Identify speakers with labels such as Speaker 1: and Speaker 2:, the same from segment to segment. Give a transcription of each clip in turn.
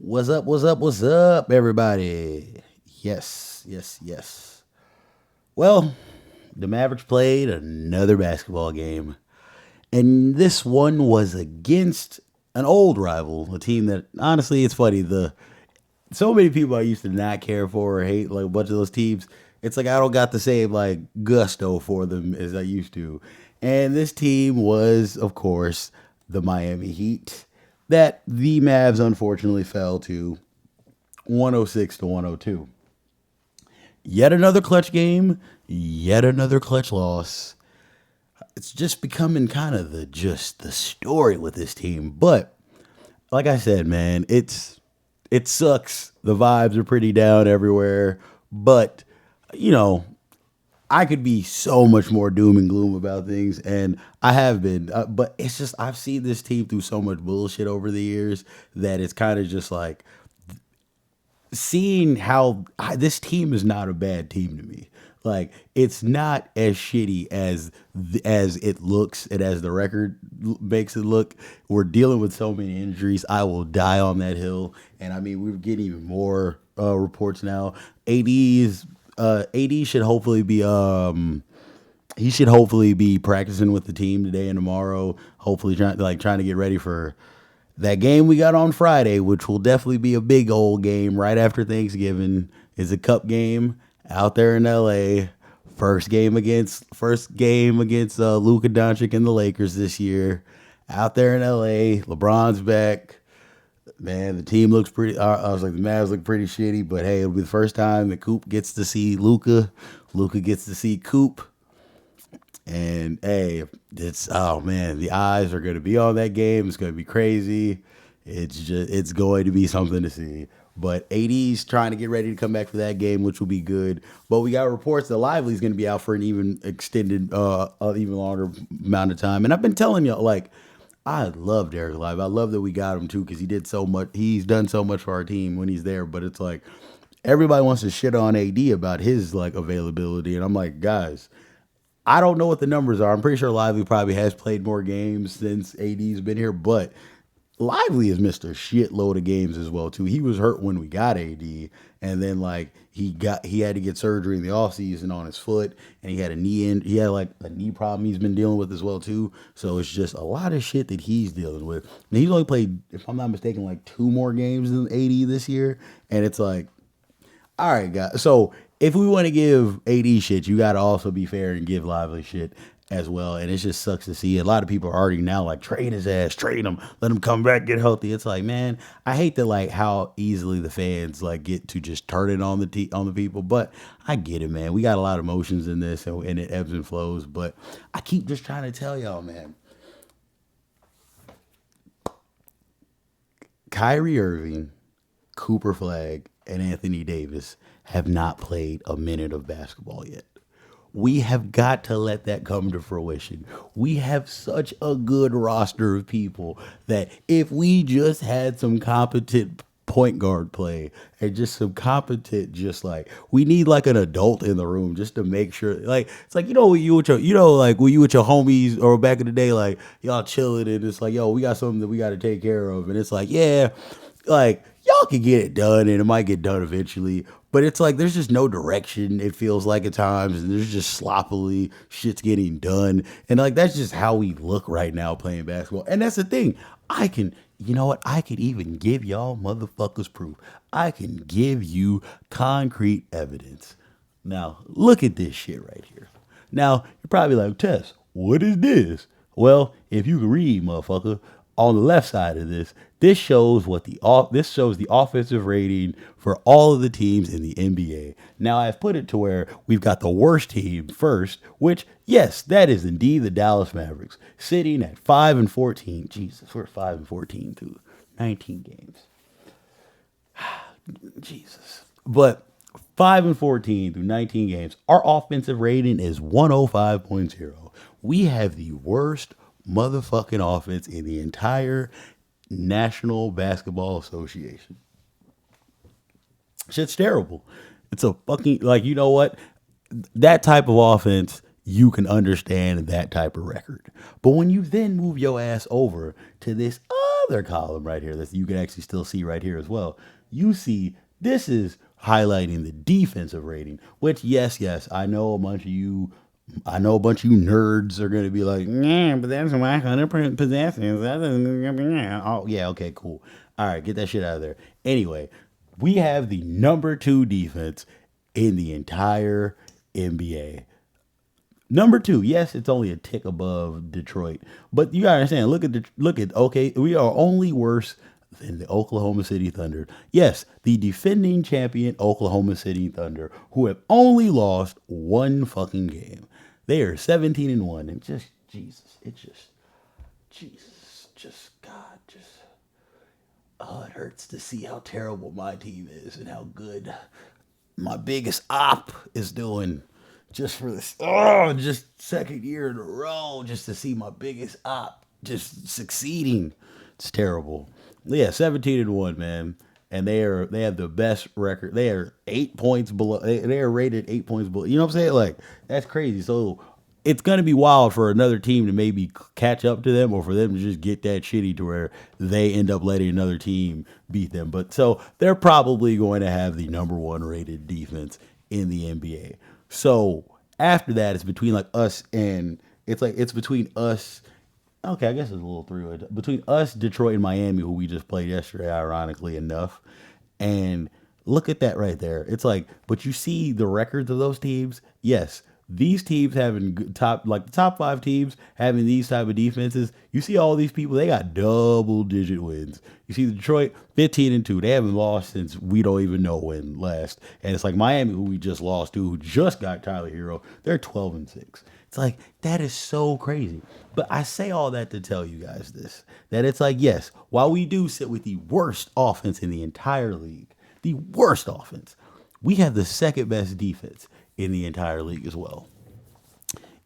Speaker 1: What's up? What's up? What's up, everybody? Yes, yes, yes. Well, the Mavericks played another basketball game, and this one was against an old rival, a team that honestly, it's funny. The so many people I used to not care for or hate, like a bunch of those teams. It's like I don't got the same like gusto for them as I used to. And this team was, of course, the Miami Heat that the Mavs unfortunately fell to 106 to 102. Yet another clutch game, yet another clutch loss. It's just becoming kind of the story with this team. But like I said, man, it sucks. The vibes are pretty down everywhere. But you know, I could be so much more doom and gloom about things, and I have been. But it's just I've seen this team through so much bullshit over the years that it's kind of just like seeing how this team is not a bad team to me. Like it's not as shitty as it looks and as the record makes it look. We're dealing with so many injuries. I will die on that hill. And I mean, we're getting even more reports now. AD should hopefully be he should hopefully be practicing with the team today and tomorrow. Hopefully trying to get ready for that game we got on Friday, which will definitely be a big old game right after Thanksgiving, is a cup game out there in LA. First game against Luka Doncic and the Lakers this year. Out there in LA, LeBron's back. Man, the team looks pretty. I was like, the Mavs look pretty shitty, but hey, it'll be the first time that Coop gets to see Luka. Luka gets to see Coop. And hey, it's oh man, the eyes are going to be on that game. It's going to be crazy. It's going to be something to see. But AD's trying to get ready to come back for that game, which will be good. But we got reports that Lively's going to be out for an even extended, even longer amount of time. And I've been telling you, like, I love Derek Lively. I love that we got him too because he did so much. He's done so much for our team when he's there. But it's like everybody wants to shit on AD about his like availability, and I'm like, guys, I don't know what the numbers are. I'm pretty sure Lively probably has played more games since AD's been here, but Lively has missed a shitload of games as well too. He was hurt when we got AD, and then like he had to get surgery in the offseason on his foot, and he had like a knee problem he's been dealing with as well too. So it's just a lot of shit that he's dealing with. And he's only played, if I'm not mistaken, like two more games than AD this year, and it's like, all right, guys. So if we want to give AD shit, you got to also be fair and give Lively shit as well. And it just sucks to see. A lot of people are already now like, trade his ass, trade him, let him come back, get healthy. It's like, man, I hate that like how easily the fans like get to just turn it on on the people. But I get it, man. We got a lot of emotions in this, and it ebbs and flows. But I keep just trying to tell y'all, man. Kyrie Irving, Cooper Flag, and Anthony Davis have not played a minute of basketball yet. We have got to let that come to fruition. We have such a good roster of people that if we just had some competent point guard play and just some competent, just like we need like an adult in the room just to make sure, like it's like like when you with your homies or back in the day, like y'all chilling and it's like, yo, we got something that we got to take care of, and it's like, yeah, like y'all can get it done and it might get done eventually. But it's like there's just no direction, it feels like at times, and there's just sloppily shit's getting done. And like that's just how we look right now playing basketball. And that's the thing. You know what? I could even give y'all motherfuckers proof. I can give you concrete evidence. Now, look at this shit right here. Now, you're probably like, Tess, what is this? Well, if you can read, motherfucker, on the left side of this, this shows the offensive rating for all of the teams in the NBA. Now I've put it to where we've got the worst team first, which yes, that is indeed the Dallas Mavericks, sitting at 5-14. Jesus, we're 5-14 through 19 games. Jesus, but 5-14 through 19 games, our offensive rating is 105.0. We have the worst motherfucking offense in the entire National Basketball Association. Shit's terrible. It's a fucking, like, you know what? That type of offense, you can understand that type of record. But when you then move your ass over to this other column right here that you can actually still see right here as well. You see, this is highlighting the defensive rating, which, yes, I know a bunch of you nerds are going to be like, yeah, but that's why 100 possessions. Oh, yeah, okay, cool. All right, get that shit out of there. Anyway, we have the number two defense in the entire NBA. Number two, yes, it's only a tick above Detroit, but you gotta understand. Okay, we are only worse than the Oklahoma City Thunder. Yes, the defending champion Oklahoma City Thunder, who have only lost one fucking game. They are 17-1, and just Jesus, just God, just oh, it hurts to see how terrible my team is and how good my biggest op is doing just for this just second year in a row just to see my biggest op just succeeding. It's terrible. Yeah, 17-1, man. And they have the best record. They are 8 points below. They are rated 8 points below. You know what I'm saying? Like, that's crazy. So it's gonna be wild for another team to maybe catch up to them, or for them to just get that shitty to where they end up letting another team beat them. But so they're probably going to have the number one rated defense in the NBA. So after that, it's between like us and it's between us. Okay, I guess it's a little three-way between us, Detroit, and Miami, who we just played yesterday. Ironically enough, and look at that right there. It's like, but you see the records of those teams. Yes, these teams having the top five teams having these type of defenses. You see all these people, they got double-digit wins. You see Detroit 15-2. They haven't lost since we don't even know when last. And it's like Miami, who we just lost to, who just got Tyler Hero. They're 12-6. It's like, that is so crazy. But I say all that to tell you guys this, that it's like, yes, while we do sit with the worst offense in the entire league, the worst offense, we have the second best defense in the entire league as well.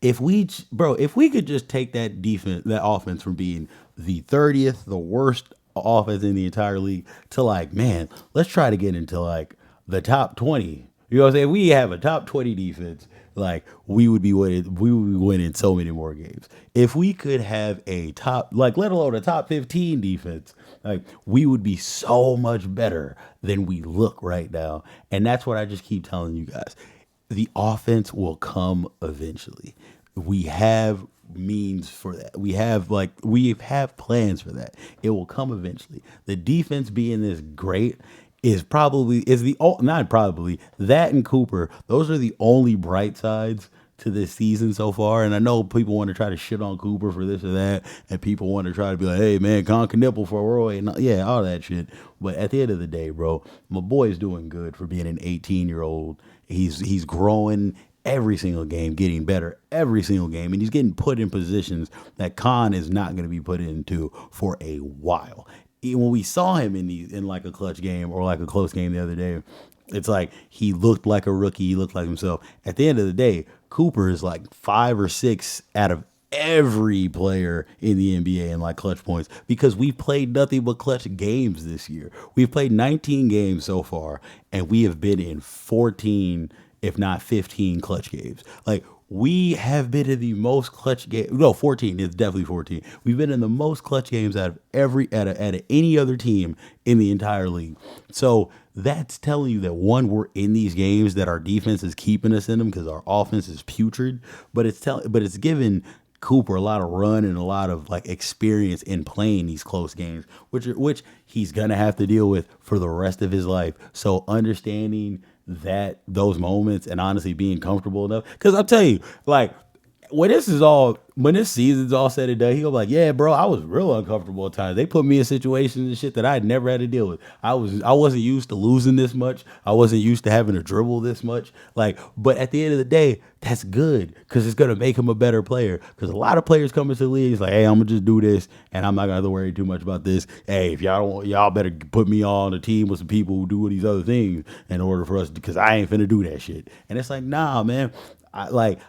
Speaker 1: If we could just take that offense from being the 30th, the worst offense in the entire league, to like, man, let's try to get into like the top 20. You know what I'm saying? We have a top 20 defense. Like, we would be winning so many more games. If we could have a top, like, let alone a top 15 defense, like, we would be so much better than we look right now. And that's what I just keep telling you guys. The offense will come eventually. We have means for that. We have plans for that. It will come eventually. The defense being this great is the not probably that and Cooper. Those are the only bright sides to this season so far. And I know people want to try to shit on Cooper for this or that, and people want to try to be like, "Hey man, Con can nipple for Roy," and yeah, all that shit. But at the end of the day, bro, my boy's doing good for being an 18-year-old. He's growing every single game, getting better every single game, and he's getting put in positions that Khan is not going to be put into for a while. When we saw him in like a clutch game or like a close game the other day, it's like he looked like a rookie. He looked like himself. At the end of the day, Cooper is like 5 or 6 out of every player in the NBA in like clutch points, because we've played nothing but clutch games this year. We've played 19 games so far, and we have been in 14, if not 15 clutch games. Like, we have been in the most clutch game. No, 14. It's definitely 14. We've been in the most clutch games out of any other team in the entire league. So that's telling you that, one, we're in these games, that our defense is keeping us in them because our offense is putrid. But it's given Cooper a lot of run and a lot of like experience in playing these close games, which he's gonna have to deal with for the rest of his life. So understanding that, those moments, and honestly being comfortable enough, because I'll tell you, like, when this season's all said and done, he'll be like, yeah, bro, I was real uncomfortable at times. They put me in situations and shit that I had never had to deal with. I wasn't used to losing this much. I wasn't used to having to dribble this much. Like, but at the end of the day, that's good, because it's gonna make him a better player. Because a lot of players come into the league, it's like, hey, I'm gonna just do this, and I'm not gonna have to worry too much about this. Hey, if y'all don't want, y'all better put me on a team with some people who do these other things in order for us, because I ain't finna do that shit. And it's like, nah, man. I like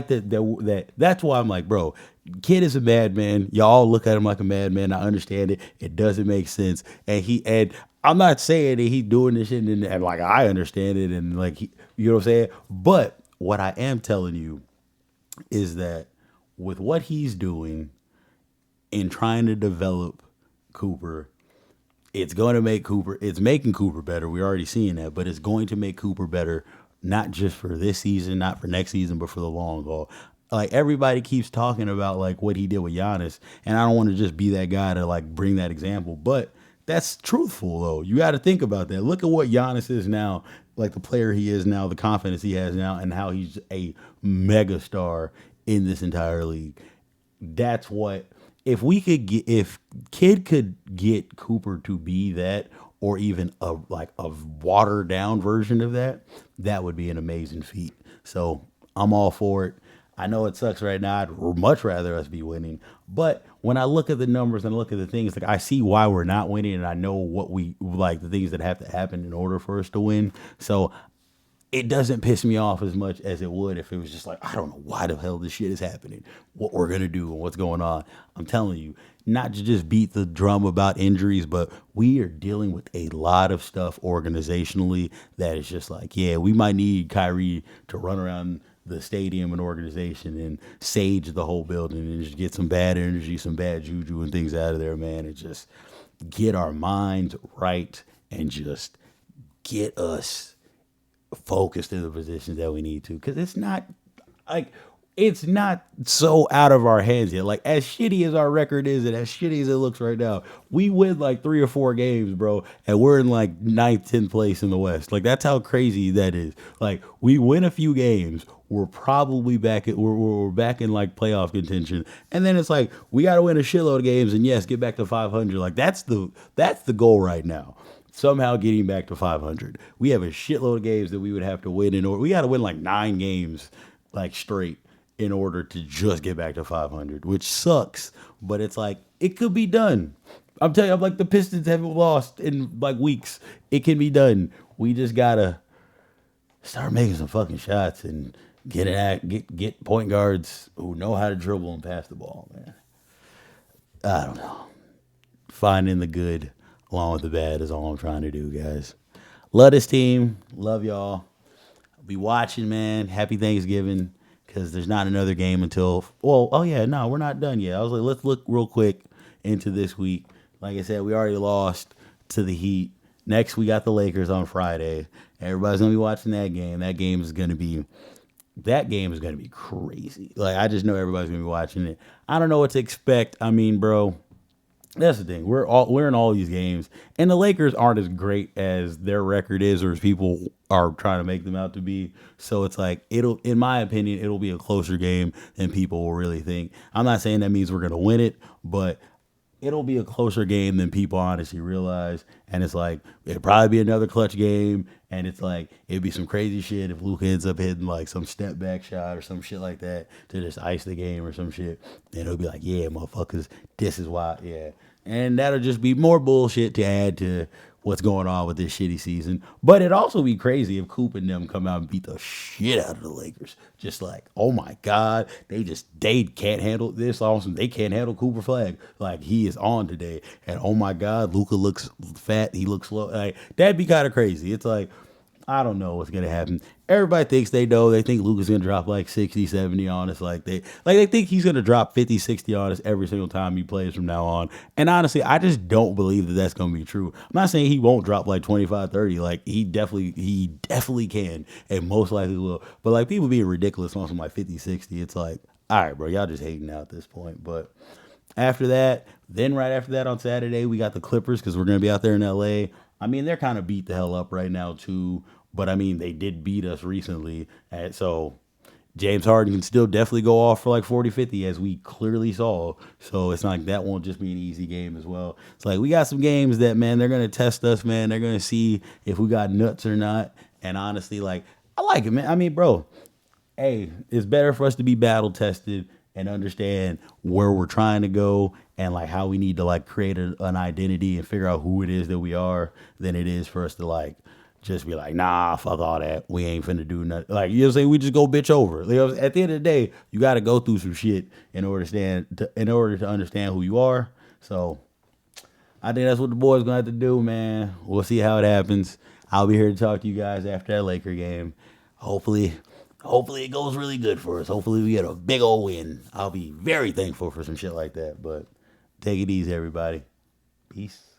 Speaker 1: that's why I'm like, bro, kid is a madman. Y'all look at him like a madman. I understand it. It doesn't make sense. And I'm not saying that he's doing this shit and like, I understand it, and like you know what I'm saying? But what I am telling you is that with what he's doing in trying to develop Cooper. It's going to make Cooper. It's making Cooper better. We're already seeing that, but it's going to make Cooper better, not just for this season, not for next season, but for the long haul. Like everybody keeps talking about like what he did with Giannis, and I don't want to just be that guy to like bring that example, but that's truthful though. You got to think about that. Look at what Giannis is now, like the player he is now, the confidence he has now, and how he's a mega star in this entire league. That's what if we could get if Kid could get Cooper to be that or even a watered down version of that, that would be an amazing feat. So I'm all for it. I know it sucks right now. I'd much rather us be winning. But when I look at the numbers and look at the things, like I see why we're not winning and I know what we like the things that have to happen in order for us to win. So it doesn't piss me off as much as it would if it was just like, I don't know why the hell this shit is happening, what we're going to do and what's going on. I'm telling you, not to just beat the drum about injuries, but we are dealing with a lot of stuff organizationally that is just like, yeah, we might need Kyrie to run around the stadium and organization and sage the whole building and just get some bad energy, some bad juju and things out of there, man. And just get our minds right and just get us focused in the positions that we need to, because like it's not so out of our hands yet. Like as shitty as our record is and as shitty as it looks right now, we win like 3 or 4 games, bro, and we're in like ninth, 10th place in the West. Like that's how crazy that is. Like we win a few games, we're probably back at we're back in like playoff contention, and then it's like we got to win a shitload of games and yes, get back to 500. Like that's the goal right now. Somehow getting back to 500. We have a shitload of games that we would have to win in order. We got to win like 9 games, like straight, in order to just get back to 500, which sucks. But it's like it could be done. I'm telling you, I'm like the Pistons haven't lost in like weeks. It can be done. We just gotta start making some fucking shots and get point guards who know how to dribble and pass the ball, man. I don't know. Finding the good along with the bad is all I'm trying to do, guys. Love this team. Love y'all. I'll be watching, man. Happy Thanksgiving, because there's not another game until, well, oh yeah, no, we're not done yet. I was like, let's look real quick into this week. Like I said, we already lost to the Heat. Next, we got the Lakers on Friday. Everybody's going to be watching that game. That game is going to be crazy. Like, I just know everybody's going to be watching it. I don't know what to expect. I mean, bro, that's the thing. We're in all these games, and the Lakers aren't as great as their record is, or as people are trying to make them out to be. So it's like in my opinion, it'll be a closer game than people will really think. I'm not saying that means we're gonna win it, but it'll be a closer game than people honestly realize. And it's like it'll probably be another clutch game. And it's like it'd be some crazy shit if Luka ends up hitting like some step back shot or some shit like that to just ice the game or some shit. And it'll be like, yeah, motherfuckers, this is why, yeah. And that'll just be more bullshit to add to what's going on with this shitty season. But it'd also be crazy if Coop and them come out and beat the shit out of the Lakers. Just like, oh my God, they can't handle this. Awesome. They can't handle Cooper Flag. Like he is on today. And oh my God, Luka looks fat. He looks slow. Like that'd be kind of crazy. It's like, I don't know what's gonna happen. Everybody thinks they know. They think Luka's gonna drop like 60, 70 on us. Like they think he's gonna drop 50, 60 on us every single time he plays from now on. And honestly, I just don't believe that that's gonna be true. I'm not saying he won't drop like 25, 30. Like he definitely can, and most likely will. But like people being ridiculous on some like 50, 60, it's like, all right, bro, y'all just hating out at this point. But after that, then right after that on Saturday, we got the Clippers because we're gonna be out there in LA. I mean, they're kind of beat the hell up right now, too. But, I mean, they did beat us recently. And so James Harden can still definitely go off for like 40, 50, as we clearly saw. So it's not like that won't just be an easy game as well. It's like we got some games that, man, they're going to test us, man. They're going to see if we got nuts or not. And honestly, like, I like it, man. I mean, bro, hey, it's better for us to be battle tested and understand where we're trying to go and like how we need to like create an identity and figure out who it is that we are than it is for us to like just be like, nah, fuck all that. We ain't finna do nothing. Like, you know what I'm saying? We just go bitch over. You know, at the end of the day, you got to go through some shit in order to understand who you are. So I think that's what the boys gonna have to do, man. We'll see how it happens. I'll be here to talk to you guys after that Laker game. Hopefully it goes really good for us. Hopefully we get a big old win. I'll be very thankful for some shit like that. But take it easy, everybody. Peace.